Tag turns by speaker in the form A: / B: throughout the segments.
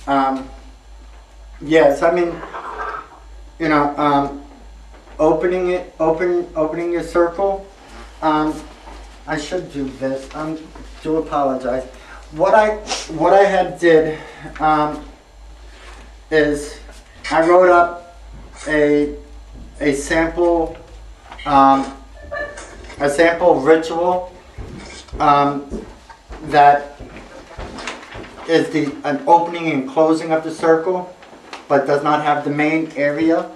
A: Yes, I mean, you know, opening your circle. I should do this. Do apologize. What I had did is I wrote up a sample ritual that is an opening and closing of the circle, but does not have the main area.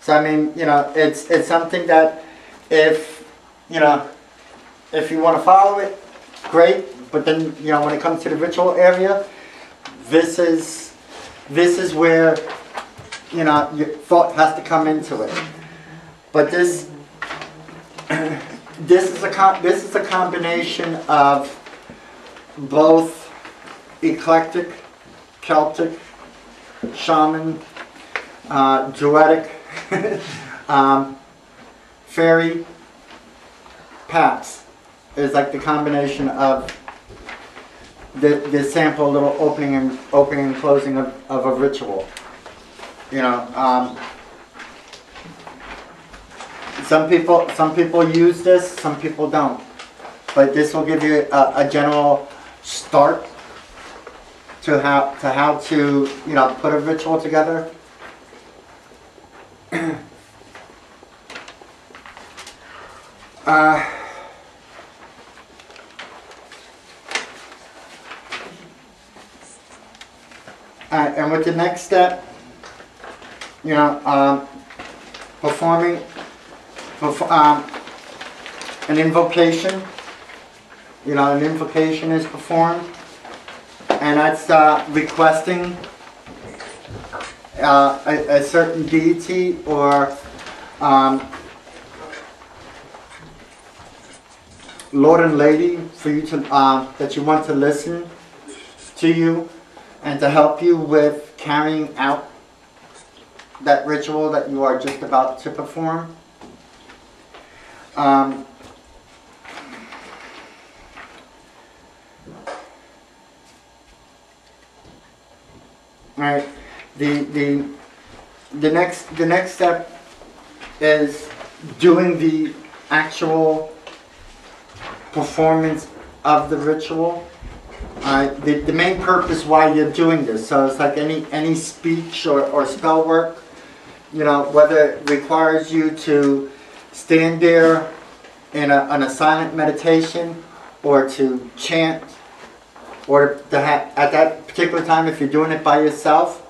A: So I mean, you know, it's something that if you want to follow it, great. But then, you know, when it comes to the ritual area, this is where, you know, your thought has to come into it. But this is a combination of both eclectic, Celtic, shaman, druidic, fairy, paths. Is like the combination of the sample little opening and closing of a ritual. You know, some people use this, some people don't. But this will give you a general start to how to you know, put a ritual together. And with the next step, you know, performing an invocation. You know, an invocation is performed, and that's requesting a certain deity or Lord and Lady for you to that you want to listen to you and to help you with carrying out that ritual that you are just about to perform. Alright, the next step is doing the actual performance of the ritual. The main purpose why you're doing this, so it's like any speech or spell work, you know, whether it requires you to stand there in a silent meditation or to chant, or to have, at that particular time, if you're doing it by yourself,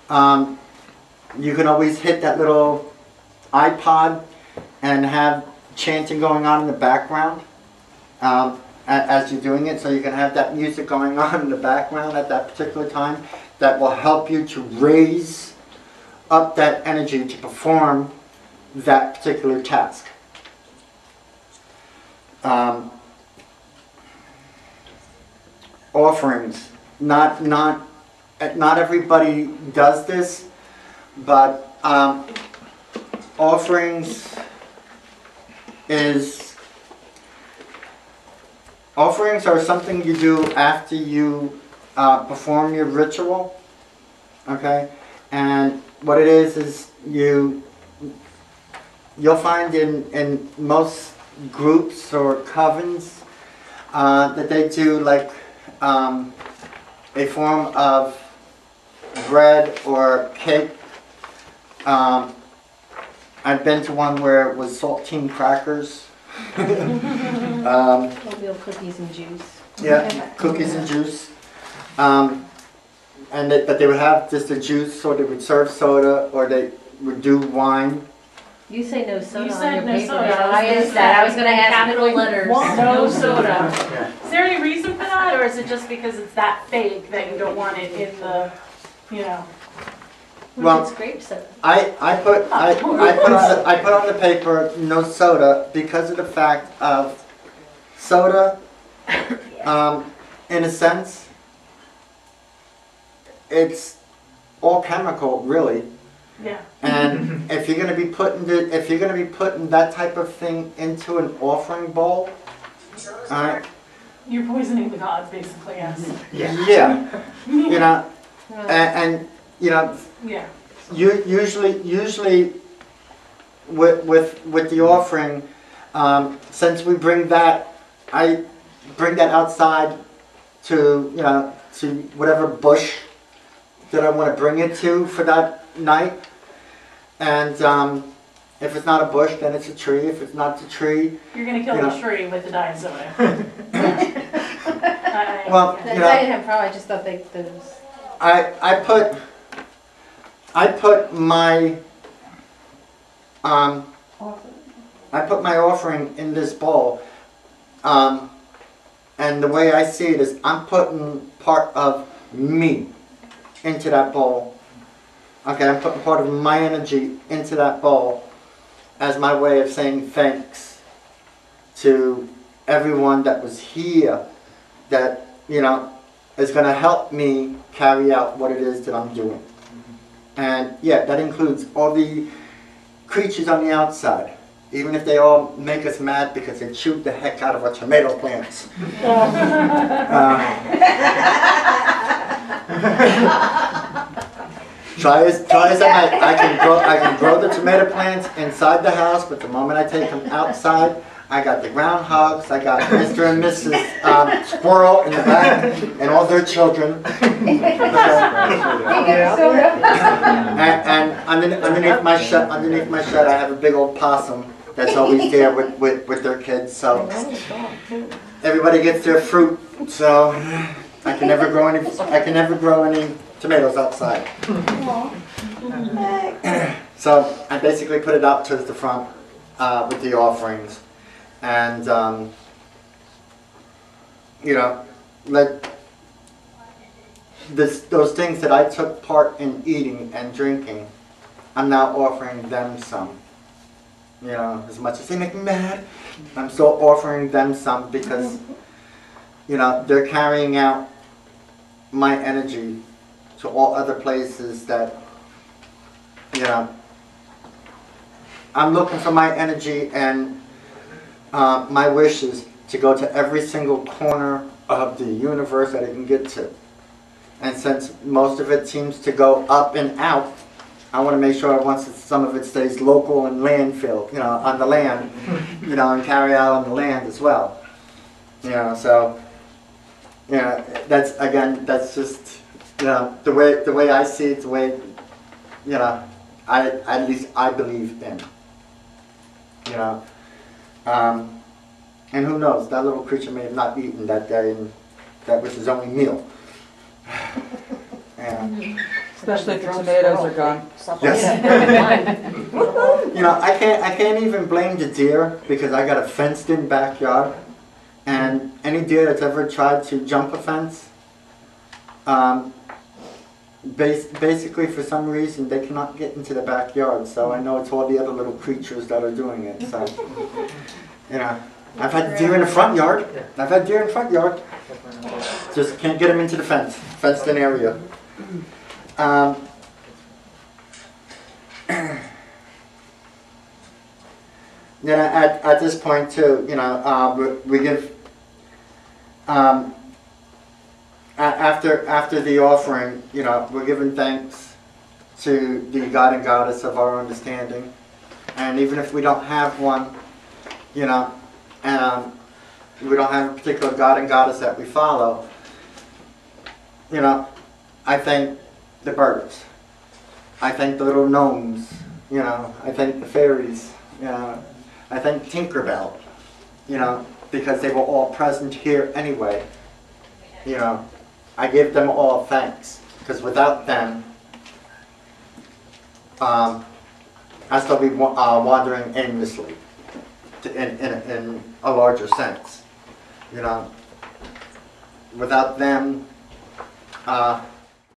A: you can always hit that little iPod and have chanting going on in the background as you're doing it, so you can have that music going on in the background at that particular time. That will help you to raise up that energy to perform that particular task. Offerings. Not everybody does this, but offerings are something you do after you perform your ritual. Okay, and what it is you'll find in most groups or covens that they do like a form of bread or cake. I've been to one where it was saltine crackers.
B: Oatmeal cookies and juice.
A: Yeah, cookies and juice. But they would have just the juice, or they would serve soda, or they would do wine.
B: You say no soda
C: You
B: on
C: said
B: your
C: no
B: paper.
C: soda.
B: Why is that? I was going to ask
C: Capital
B: middle letters.
C: No soda.
A: Yeah.
C: Is there any reason for that, or is it just because it's that fake that you don't want it in the, you know?
A: Well,
B: It's grape soda.
A: I put on the paper no soda because of the fact of soda, in a sense, it's all chemical, really.
C: Yeah.
A: And if you're going to be putting that type of thing into an offering bowl,
C: You're poisoning the gods, basically, yes.
A: yeah, you know, and you know,
C: Yeah.
A: usually with the offering, since we bring that, I bring that outside to, you know, to whatever bush that I want to bring it to for that night. And if it's not a bush, then it's a tree. If it's not the tree,
C: You're gonna kill
A: You
C: the
A: know.
C: tree with the diet soda.
A: well,
B: I
A: you know,
B: didn't have a problem, I just thought that there was.
A: I put my I put my offering in this bowl, and the way I see it is I'm putting part of me into that bowl. Okay, I'm putting part of my energy into that bowl as my way of saying thanks to everyone that was here that, you know, is going to help me carry out what it is that I'm doing. And yeah, that includes all the creatures on the outside, even if they all make us mad because they shoot the heck out of our tomato plants. Try as I can grow the tomato plants inside the house, but the moment I take them outside, I got the groundhogs, I got Mr. and Mrs. Squirrel in the back, and all their children. And underneath my shed, I have a big old possum that's always there with their kids. So everybody gets their fruit. So I can never grow any tomatoes outside. So I basically put it out towards the front with the offerings. And, you know, like those things that I took part in eating and drinking, I'm now offering them some. You know, as much as they make me mad, I'm still offering them some because, you know, they're carrying out my energy to all other places that, you know, I'm looking for my energy and my wishes to go to every single corner of the universe that it can get to. And since most of it seems to go up and out, I want to make sure some of it stays local and landfill, you know, on the land, you know, and carry out on the land as well. You know, so, you know, that's just, you know, the way I see it, the way, you know, at least I believe in. You know. And who knows, that little creature may have not eaten that day, and that was his only meal. Yeah.
D: Especially if the tomatoes are gone.
A: Yes. You know, I can't even blame the deer because I got a fenced-in backyard, and any deer that's ever tried to jump a fence, basically for some reason they cannot get into the backyard. So I know it's all the other little creatures that are doing it. So, you know, I've had deer in the front yard. Just can't get them into the fenced-in area. Then at this point too, you know, we give after the offering, you know, we're giving thanks to the God and Goddess of our understanding, and even if we don't have one, you know, we don't have a particular God and Goddess that we follow, you know, I thank the birds. I thank the little gnomes, you know, I thank the fairies, you know, I thank Tinkerbell, you know, because they were all present here anyway, you know. I give them all thanks, because without them, I'd still be wandering aimlessly, in a larger sense, you know. Without them,